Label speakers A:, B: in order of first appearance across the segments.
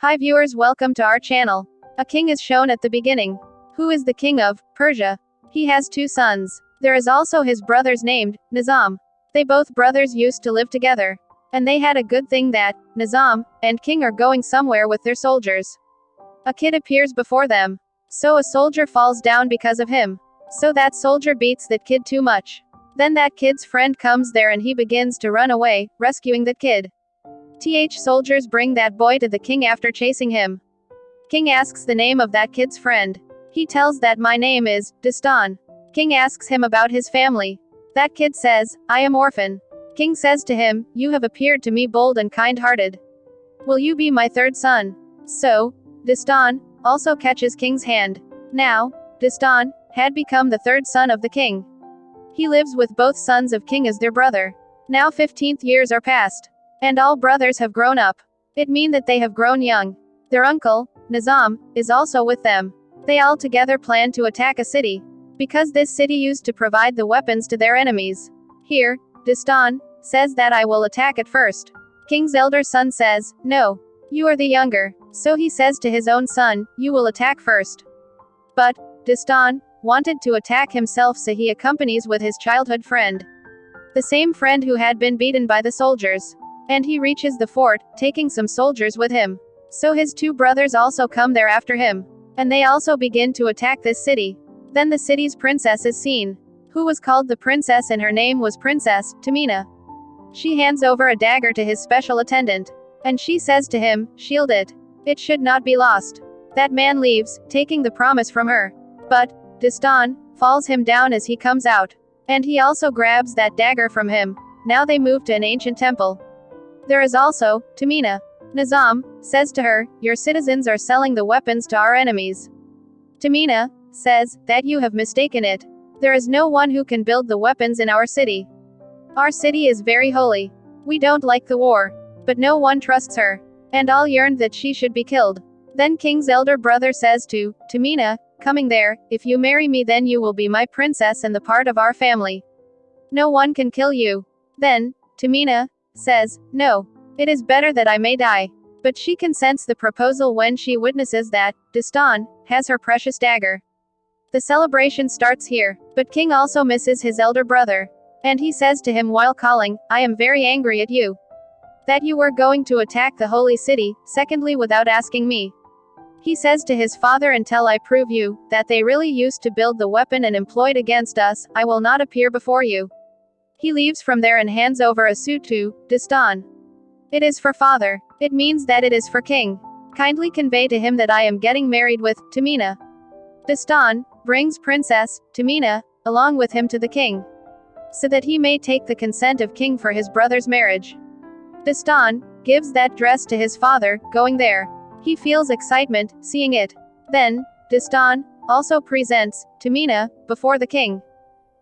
A: Hi viewers, welcome to our channel. A king is shown at the beginning. Who is the king of Persia? He has two sons. There is also his brothers named Nizam. They both brothers used to live together. And they had a good thing that Nizam and king are going somewhere with their soldiers. A kid appears before them. So a soldier falls down because of him. So that soldier beats that kid too much. Then that kid's friend comes there and he begins to run away, rescuing that kid. Soldiers bring that boy to the king after chasing him. King asks the name of that kid's friend. He tells that my name is Distan. King asks him about his family. That kid says, I am orphan. King says to him, you have appeared to me bold and kind-hearted. Will you be my third son? So, Distan also catches King's hand. Now, Distan had become the third son of the king. He lives with both sons of king as their brother. Now 15 years are passed. And all brothers have grown up. It means that they have grown young. Their uncle, Nizam, is also with them. They all together plan to attack a city. Because this city used to provide the weapons to their enemies. Here, Distan says that I will attack it first. King's elder son says, no. You are the younger. So he says to his own son, you will attack first. But, Distan wanted to attack himself, so he accompanies with his childhood friend. The same friend who had been beaten by the soldiers. And he reaches the fort, taking some soldiers with him. So his two brothers also come there after him. And they also begin to attack this city. Then the city's princess is seen. Who was called the princess, and her name was Princess Tamina. She hands over a dagger to his special attendant. And she says to him, shield it. It should not be lost. That man leaves, taking the promise from her. But, Distan falls him down as he comes out. And he also grabs that dagger from him. Now they move to an ancient temple. There is also Tamina. Nizam says to her, your citizens are selling the weapons to our enemies. Tamina says that you have mistaken it. There is no one who can build the weapons in our city. Our city is very holy. We don't like the war. But no one trusts her. And all yearned that she should be killed. Then King's elder brother says to Tamina, coming there, if you marry me then you will be my princess and the part of our family. No one can kill you. Then, Tamina says, no. It is better that I may die. But she consents the proposal when she witnesses that Distan has her precious dagger. The celebration starts here. But King also misses his elder brother. And he says to him while calling, I am very angry at you. That you were going to attack the holy city, secondly without asking me. He says to his father, until I prove you that they really used to build the weapon and employed against us, I will not appear before you. He leaves from there and hands over a suit to Distan. It is for father. It means that it is for king. Kindly convey to him that I am getting married with Tamina. Distan brings Princess Tamina along with him to the king, so that he may take the consent of king for his brother's marriage. Distan gives that dress to his father, going there. He feels excitement, seeing it. Then, Distan also presents Tamina before the king.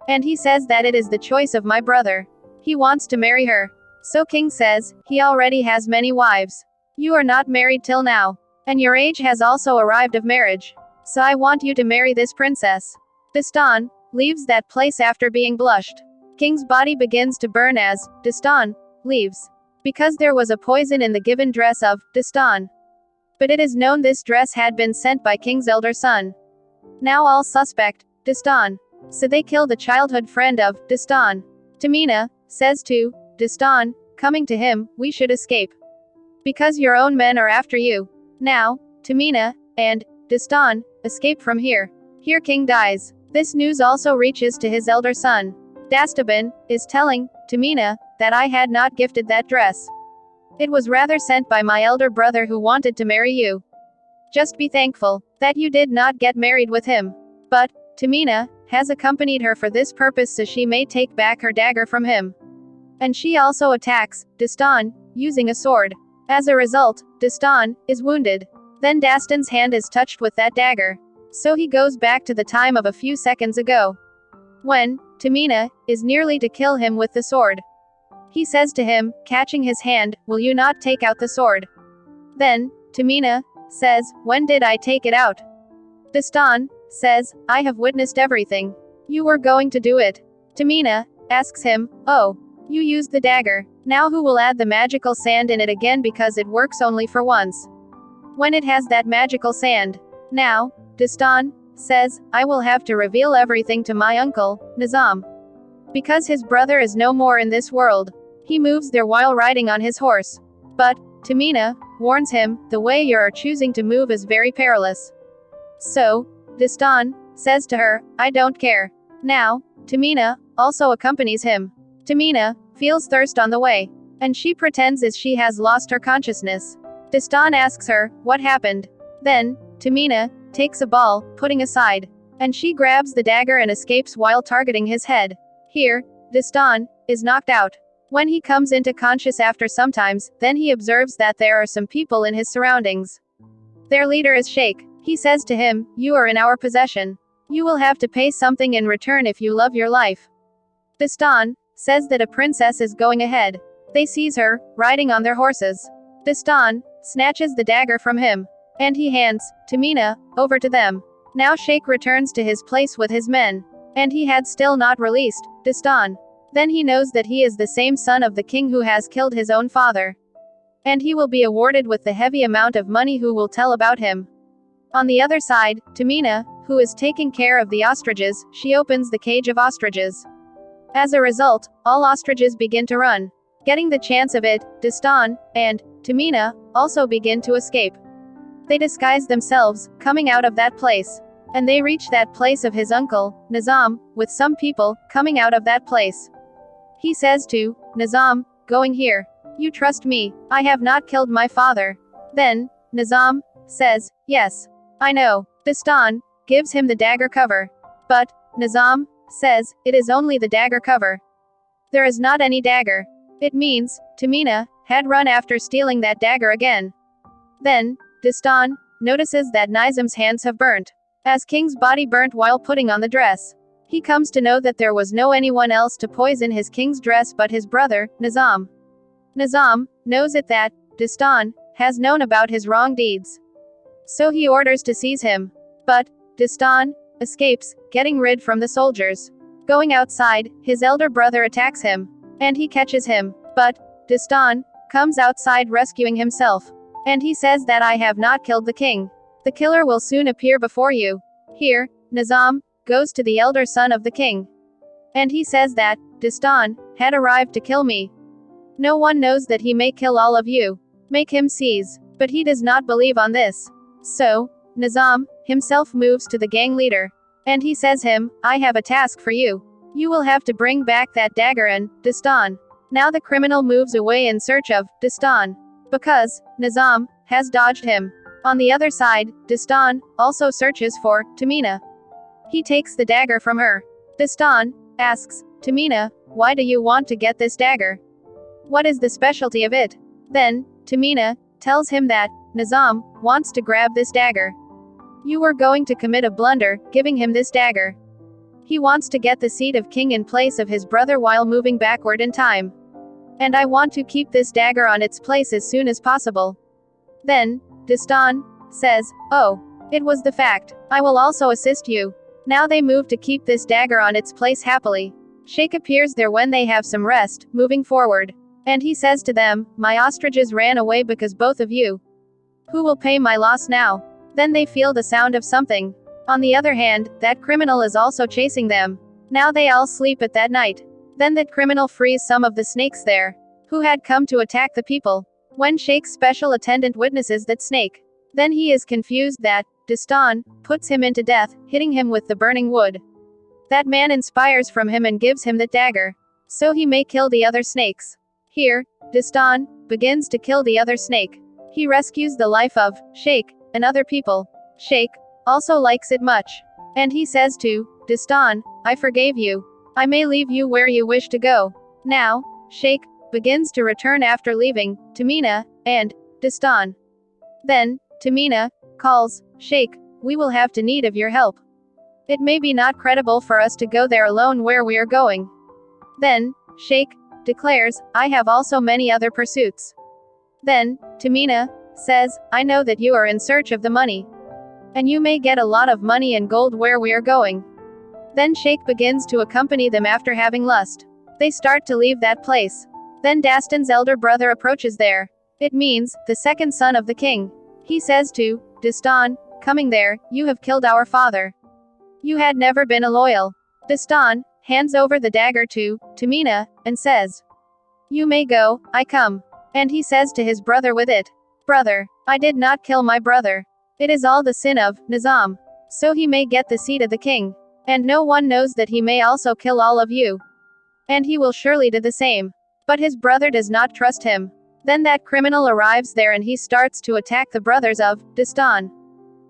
A: And he says that it is the choice of my brother. He wants to marry her. So king says, he already has many wives. You are not married till now. And your age has also arrived of marriage. So I want you to marry this princess. Distan leaves that place after being blushed. King's body begins to burn as Distan leaves. Because there was a poison in the given dress of Distan. But it is known this dress had been sent by King's elder son. Now all suspect Distan. So they kill the childhood friend of Distan. Tamina says to Distan, coming to him, we should escape. Because your own men are after you. Now, Tamina and Distan escape from here. Here king dies. This news also reaches to his elder son. Dastaban is telling Tamina that I had not gifted that dress. It was rather sent by my elder brother who wanted to marry you. Just be thankful that you did not get married with him. But Tamina has accompanied her for this purpose so she may take back her dagger from him. And she also attacks Distan using a sword. As a result, Distan is wounded. Then Dastan's hand is touched with that dagger. So he goes back to the time of a few seconds ago. When Tamina is nearly to kill him with the sword. He says to him, catching his hand, will you not take out the sword? Then, Tamina says, when did I take it out? Distan says, I have witnessed everything. You were going to do it. Tamina asks him, oh, you used the dagger. Now who will add the magical sand in it again because it works only for once? when it has that magical sand. Now, Dastan says, I will have to reveal everything to my uncle, Nizam. Because his brother is no more in this world. He moves there while riding on his horse. But, Tamina warns him, the way you are choosing to move is very perilous. So, Dastan says to her, I don't care. Now, Tamina also accompanies him. Tamina feels thirst on the way, and she pretends as she has lost her consciousness. Dastan asks her, what happened? Then, Tamina takes a ball, putting aside, and she grabs the dagger and escapes while targeting his head. Here, Dastan is knocked out. When he comes into conscious after sometimes, then he observes that there are some people in his surroundings. Their leader is Sheikh. He says to him, you are in our possession. You will have to pay something in return if you love your life. Dastan says that a princess is going ahead. They seize her, riding on their horses. Dastan snatches the dagger from him, and he hands Tamina over to them. Now Sheikh returns to his place with his men, and he had still not released Dastan. Then he knows that he is the same son of the king who has killed his own father. And he will be awarded with the heavy amount of money who will tell about him. On the other side, Tamina, who is taking care of the ostriches, she opens the cage of ostriches. As a result, all ostriches begin to run. Getting the chance of it, Dastan and Tamina also begin to escape. They disguise themselves, coming out of that place. And they reach that place of his uncle, Nizam, with some people coming out of that place. He says to Nizam, going here. You trust me, I have not killed my father. Then, Nizam says, yes, I know. Dastan gives him the dagger cover. But, Nizam says, it is only the dagger cover. There is not any dagger. It means, Tamina had run after stealing that dagger again. Then, Dastan notices that Nizam's hands have burnt, as King's body burnt while putting on the dress. He comes to know that there was no anyone else to poison his king's dress but his brother, Nizam. Nizam knows it that Dastan has known about his wrong deeds. So he orders to seize him. But Dastan escapes, getting rid from the soldiers. Going outside, his elder brother attacks him, and he catches him. But Dastan comes outside rescuing himself. And he says that I have not killed the king. The killer will soon appear before you. Here, Nizam goes to the elder son of the king. And he says that Dastan had arrived to kill me. No one knows that he may kill all of you. Make him seize. But he does not believe on this. So, Nizam himself moves to the gang leader. And he says him, I have a task for you. You will have to bring back that dagger and Dastan. Now the criminal moves away in search of Dastan. Because Nizam has dodged him. On the other side, Dastan also searches for Tamina. He takes the dagger from her. Dastan asks Tamina, why do you want to get this dagger? What is the specialty of it? Then, Tamina tells him that Nizam wants to grab this dagger. You were going to commit a blunder, giving him this dagger. He wants to get the seat of king in place of his brother while moving backward in time. And I want to keep this dagger on its place as soon as possible. Then, Dastan says, oh, it was the fact. I will also assist you. Now they move to keep this dagger on its place happily. Sheikh appears there when they have some rest, moving forward. And he says to them, my ostriches ran away because both of you. Who will pay my loss now? Then they feel the sound of something. On the other hand, that criminal is also chasing them. Now they all sleep at that night. Then that criminal frees some of the snakes there, who had come to attack the people. When Sheikh's special attendant witnesses that snake, then he is confused that Dastan puts him into death, hitting him with the burning wood. That man inspires from him and gives him the dagger, so he may kill the other snakes. Here, Dastan begins to kill the other snake. He rescues the life of Sheikh and other people. Sheikh also likes it much. And he says to Dastan, I forgave you. I may leave you where you wish to go. Now, Sheikh begins to return after leaving Tamina and Dastan. Then, Tamina calls Sheikh, we will have to need of your help. It may be not credible for us to go there alone where we are going. Then, Sheikh declares, I have also many other pursuits. Then, Tamina says, I know that you are in search of the money. And you may get a lot of money and gold where we are going. Then Sheikh begins to accompany them after having lust. They start to leave that place. Then Dastan's elder brother approaches there. It means, the second son of the king. He says to Dastan, coming there, you have killed our father. You had never been a loyal. Dastan hands over the dagger to Tamina, and says, you may go, I come. And he says to his brother with it, brother, I did not kill my brother. It is all the sin of Nizam. So he may get the seat of the king. And no one knows that he may also kill all of you. And he will surely do the same. But his brother does not trust him. Then that criminal arrives there and he starts to attack the brothers of Dastan.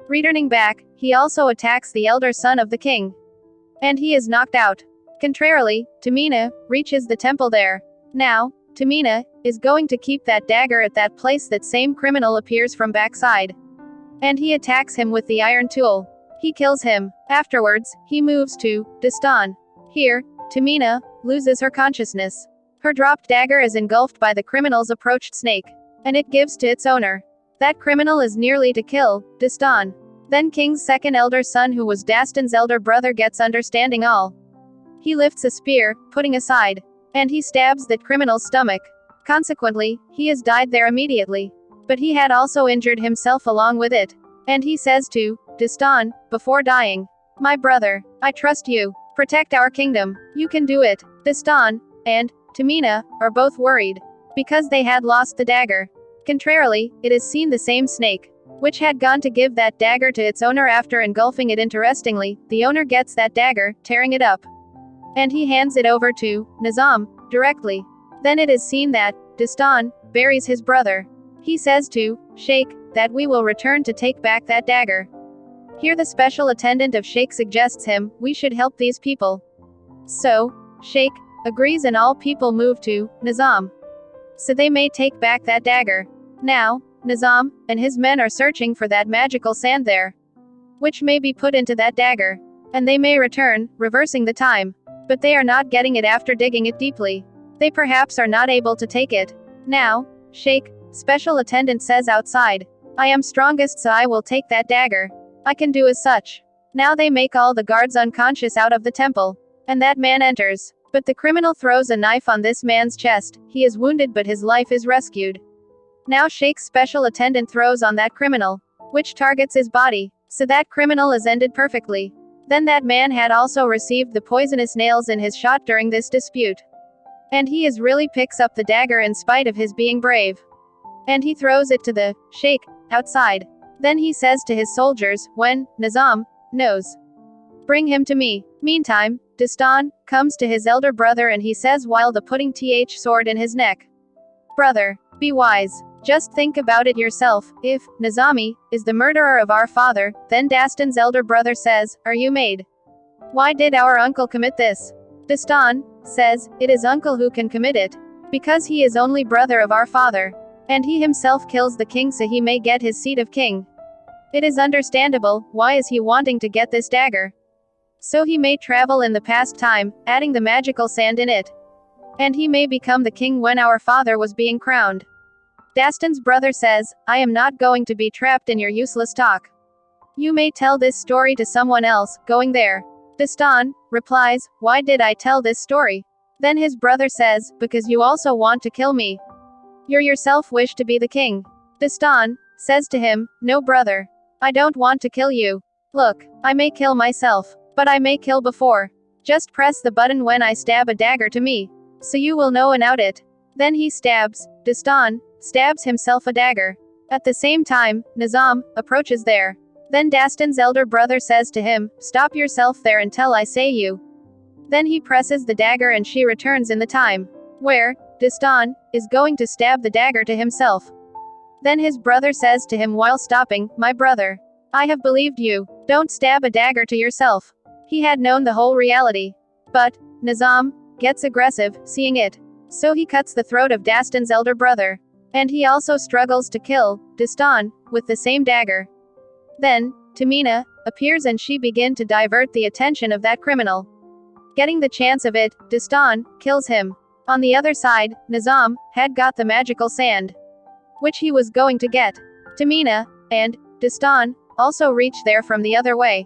A: Returning back, he also attacks the elder son of the king. And he is knocked out. Contrarily, Tamina reaches the temple there. Now, Tamina is going to keep that dagger at that place. That same criminal appears from backside. And he attacks him with the iron tool. He kills him. Afterwards, he moves to Dastan. Here, Tamina loses her consciousness. Her dropped dagger is engulfed by the criminal's approached snake. And it gives to its owner. That criminal is nearly to kill Dastan. Then King's second elder son, who was Dastan's elder brother, gets understanding all. He lifts a spear, putting aside. And he stabs that criminal's stomach. Consequently, he has died there immediately. But he had also injured himself along with it. And he says to Dastan, before dying, my brother, I trust you. Protect our kingdom. You can do it. Dastan and Tamina are both worried. Because they had lost the dagger. Contrarily, it is seen the same snake, which had gone to give that dagger to its owner after engulfing it. Interestingly, the owner gets that dagger, tearing it up. And he hands it over to Nizam directly. Then it is seen that Dastan buries his brother. He says to Sheikh that we will return to take back that dagger. Here the special attendant of Sheikh suggests him, we should help these people. So, Sheikh agrees and all people move to Nizam. So they may take back that dagger. Now, Nizam and his men are searching for that magical sand there, which may be put into that dagger. And they may return, reversing the time. But they are not getting it after digging it deeply. They perhaps are not able to take it. Now, Sheikh, special attendant says outside, I am strongest, so I will take that dagger. I can do as such. Now they make all the guards unconscious out of the temple. And that man enters. But the criminal throws a knife on this man's chest. He is wounded but his life is rescued. Now Sheikh's special attendant throws on that criminal, which targets his body. So that criminal is ended perfectly. Then that man had also received the poisonous nails in his shot during this dispute. And he really picks up the dagger in spite of his being brave. And he throws it to the Sheikh outside. Then he says to his soldiers, when Nizam knows, bring him to me. Meantime, Dastan comes to his elder brother and he says while putting sword in his neck, brother, be wise. Just think about it yourself. If Nizami is the murderer of our father, then Dastan's elder brother says, are you mad? Why did our uncle commit this? Dastan says, it is uncle who can commit it. Because he is only brother of our father. And he himself kills the king so he may get his seat of king. It is understandable, why is he wanting to get this dagger? So he may travel in the past time, adding the magical sand in it. And he may become the king when our father was being crowned. Dastan's brother says, I am not going to be trapped in your useless talk. You may tell this story to someone else, going there. Dastan replies, why did I tell this story? Then his brother says, because you also want to kill me. You yourself wish to be the king. Dastan says to him, no brother. I don't want to kill you. Look, I may kill myself. But I may kill before. Just press the button when I stab a dagger to me. So you will know and out it. Then he stabs. Dastan stabs himself a dagger. At the same time, Nizam approaches there. Then Dastan's elder brother says to him, stop yourself there until I say you. Then he presses the dagger and she returns in the time where Dastan is going to stab the dagger to himself. Then his brother says to him while stopping, my brother, I have believed you. Don't stab a dagger to yourself. He had known the whole reality. But Nizam gets aggressive, seeing it. So he cuts the throat of Dastan's elder brother. And he also struggles to kill Dastan with the same dagger. Then Tamina appears and she begins to divert the attention of that criminal. Getting the chance of it, Dastan kills him. On the other side, Nizam had got the magical sand, which he was going to get. Tamina and Dastan also reach there from the other way.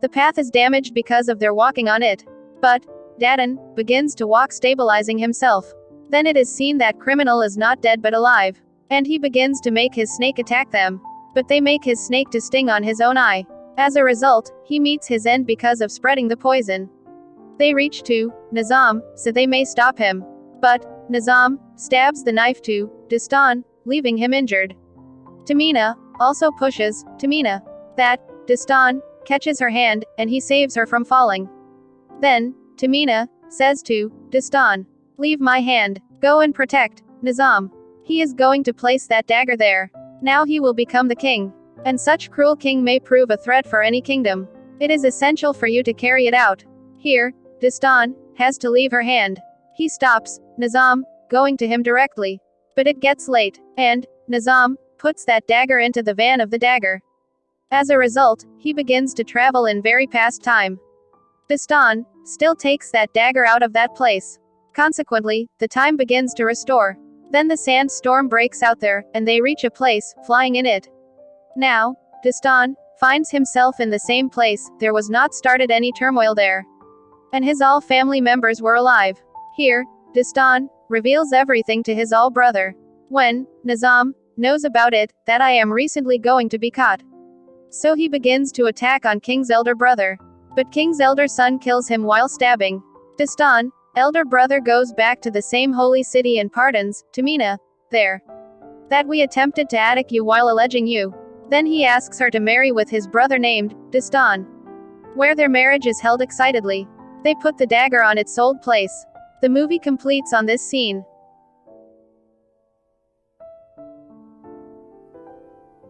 A: The path is damaged because of their walking on it. But Dadan begins to walk, stabilizing himself. Then it is seen that criminal is not dead but alive. And he begins to make his snake attack them. but they make his snake to sting on his own eye. As a result, he meets his end because of spreading the poison. They reach to Nizam, so they may stop him. But Nizam stabs the knife to Dastan, leaving him injured. Tamina also pushes Tamina. That Dastan catches her hand, and he saves her from falling. Then Tamina says to Dastan, "Leave my hand. Go and protect Nizam. He is going to place that dagger there. Now he will become the king. And such cruel king may prove a threat for any kingdom. It is essential for you to carry it out." Here, Dastan has to leave her hand. He stops Nizam, going to him directly. But it gets late, and Nizam puts that dagger into the van of the dagger. As a result, he begins to travel in very past time. Dastan still takes that dagger out of that place. Consequently, the time begins to restore. Then the sandstorm breaks out there, and they reach a place, flying in it. Now, Dastan finds himself in the same place. There was not started any turmoil there. And his all family members were alive. Here, Dastan reveals everything to his all brother. When Nizam knows about it, that I am recently going to be caught. So he begins to attack on King's elder brother. But King's elder son kills him while stabbing. Dastan, elder brother, goes back to the same holy city and pardons Tamina there. That we attempted to attack you while alleging you. Then he asks her to marry with his brother named Dastan. Where their marriage is held excitedly. They put the dagger on its old place. The movie completes on this scene.